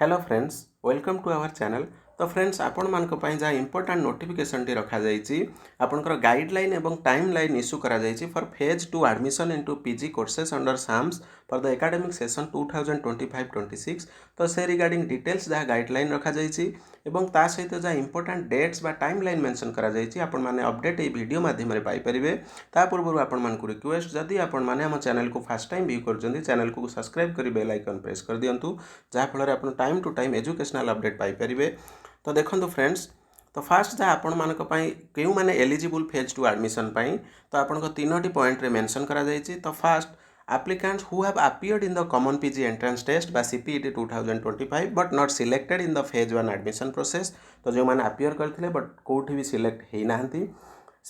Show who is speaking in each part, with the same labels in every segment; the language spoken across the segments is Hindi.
Speaker 1: Hello friends welcome to our channel. तो फ्रेंड्स आपण मानक पई जा इंपोर्टेंट नोटिफिकेशन टी रखा जायछि आपनकर गाइडलाइन एवं टाइमलाइन इश्यू करा जायछि for phase 2 admission into PG courses under SAMS for the academic session 2025-26। तो से रिगार्डिंग डिटेल्स जहाँ गाइडलाइन रखा जायछि एवं ता सहित जहाँ इंपोर्टेंट डेट्स बा टाइमलाइन मेंशन करा जायछि आपण माने अपडेट ए वीडियो माध्यम रे पाई परिबे। ता पूर्व आपण मानकु रिक्वेस्ट जदि आपण माने हम चैनल को फर्स्ट टाइम व्यू करजंदी चैनल को सब्सक्राइब करी बेल आइकन प्रेस कर दियंतु जहाँ फल आपण time to time educational update पाई परिबे। तो देखो फ्रेंड्स तो फास्ट जहाँ आपण मानक पई केउ माने एलिजिबल फेज 2 एडमिशन पई तो आपण को तीनोटी पॉइंट रे मेंशन करा जायछि। तो fast applicants who have appeared in the common PG entrance test by CPET 2025 but not selected in the phase 1 admission process। तो जो माने appear करथिले बट कोठी भी सिलेक्ट हेइ नाहंती।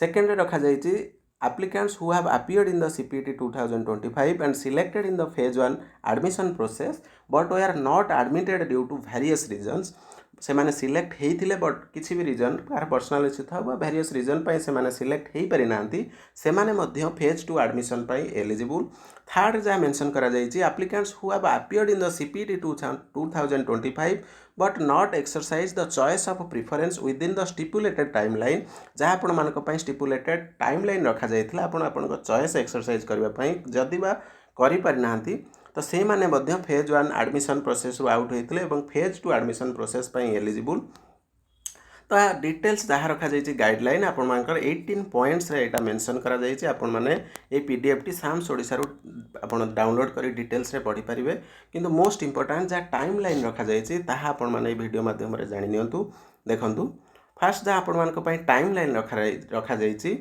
Speaker 1: सेकंड रे रखा जायछि applicants who have appeared in the CPET 2025 and selected in the phase 1 admission process but were not admitted due to various reasons। से माने सिलेक्ट हेइथिले बट किछि भी रीजन कार पर्सनल इश्यू था बा वेरियस रीजन पई से माने सिलेक्ट हेइ पारि नांती से माने मध्य फेज 2 एडमिशन पई एलिजिबल। थर्ड जा मेंशन करा जायछि applicants who have appeared in the CPT 2025 but not exercise the choice of preference within the stipulated timeline जहाँ आपण मानक पई स्टिपुलेटेड टाइमलाइन रखा जायथिला आपण आपन चॉइस एक्सरसाइज करबा पई जदि बा करि पारि नांती तो से माने मध्य फेज 1 एडमिशन प्रोसेस रु आउट होइथिले एवं फेज 2 एडमिशन प्रोसेस पई एलिजिबल। तो डिटेल्स जहाँ रखा जायछि गाइडलाइन आपण मानकर 18 पॉइंट्स रे एटा मेंशन करा जायछि आपण माने ए पीडीएफ टी साम्स ओडिसा रु आपण डाउनलोड करी डिटेल्स रे पढी परिबे। किंतु मोस्ट इंपोर्टेंट जहाँ टाइमलाइन रखा जायछि ताहा आपण माने वीडियो माध्यम रे जानि नियंतु। देखंतु फास्ट जहाँ आपण मानक पई टाइमलाइन रखा जायछि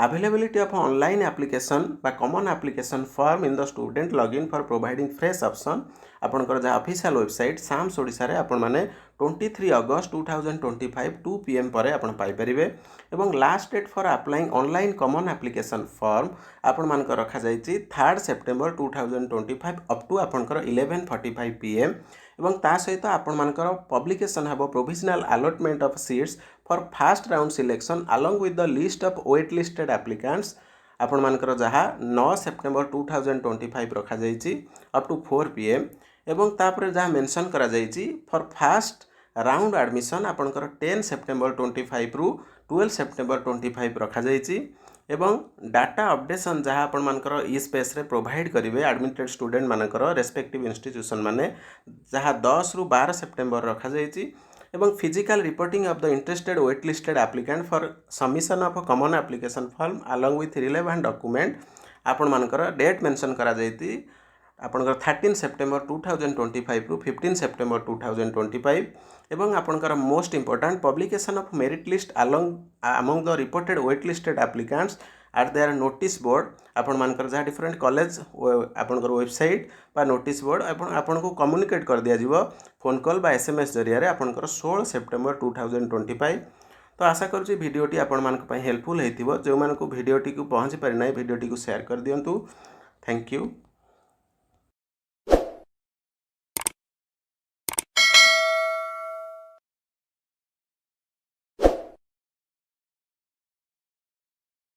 Speaker 1: availability of online application by common application form in the student login for providing fresh option आपनकर जहाँ ऑफिशियल वेबसाइट साम्स ओडिसा रे आपण माने 23 अगस्त 2025 2 PM पर आपण पाई परिबे एवं last date for applying online common application form आपण मानकर रखा जायछि 3 सेप्टेम्बर 2025 अप टू आपनकर 11:45 PM एवं ता सहित आपण मानकर पब्लिकेशन हबो provisional allotment of seats for first round selection along with the list of wait listed applicants आपण मानकर जहाँ 9 सेप्टेम्बर 2025 रखा जायछि अप टू 4 PM एवं तापर जहाँ मेंशन करा जायछि फॉर फर्स्ट राउंड एडमिशन आपनकर 10 सेप्टेम्बर 25 रु 12 सेप्टेम्बर 25 रखा जायछि एवं डाटा अपडेशन जहाँ आपण मानकर ई स्पेस रे प्रोवाइड करिवे एडमिटेड स्टूडेंट मानकर रेस्पेक्टिव इंस्टीट्यूशन माने जहाँ 10 रु 12 सेप्टेम्बर रखा जायछि एवं physical reporting of the interested wait listed applicant for submission of common application form along with relevant document आपण मानकर डेट मेंशन करा जायछि आपनकर 13 सेप्टेम्बर 2025 रु 15 सेप्टेम्बर 2025 एवं आपनकर most important publication of merit list among the reported wait listed applicants at their notice board आपण मानकर जहाँ डिफरेंट कॉलेज आपनकर वेबसाइट बा नोटिस बोर्ड आपण को कम्युनिकेट कर दिया जिवो फोन कॉल बा SMS जरिया रे आपनकर 16 सेप्टेम्बर 2025। तो आशा करूँ वीडियोटी आपण मानक पई हेल्पफुल हेतिबो जो मानको वीडियोटी को पहुँची पारि नै वीडियोटी को शेयर कर दियंतु। Thank you.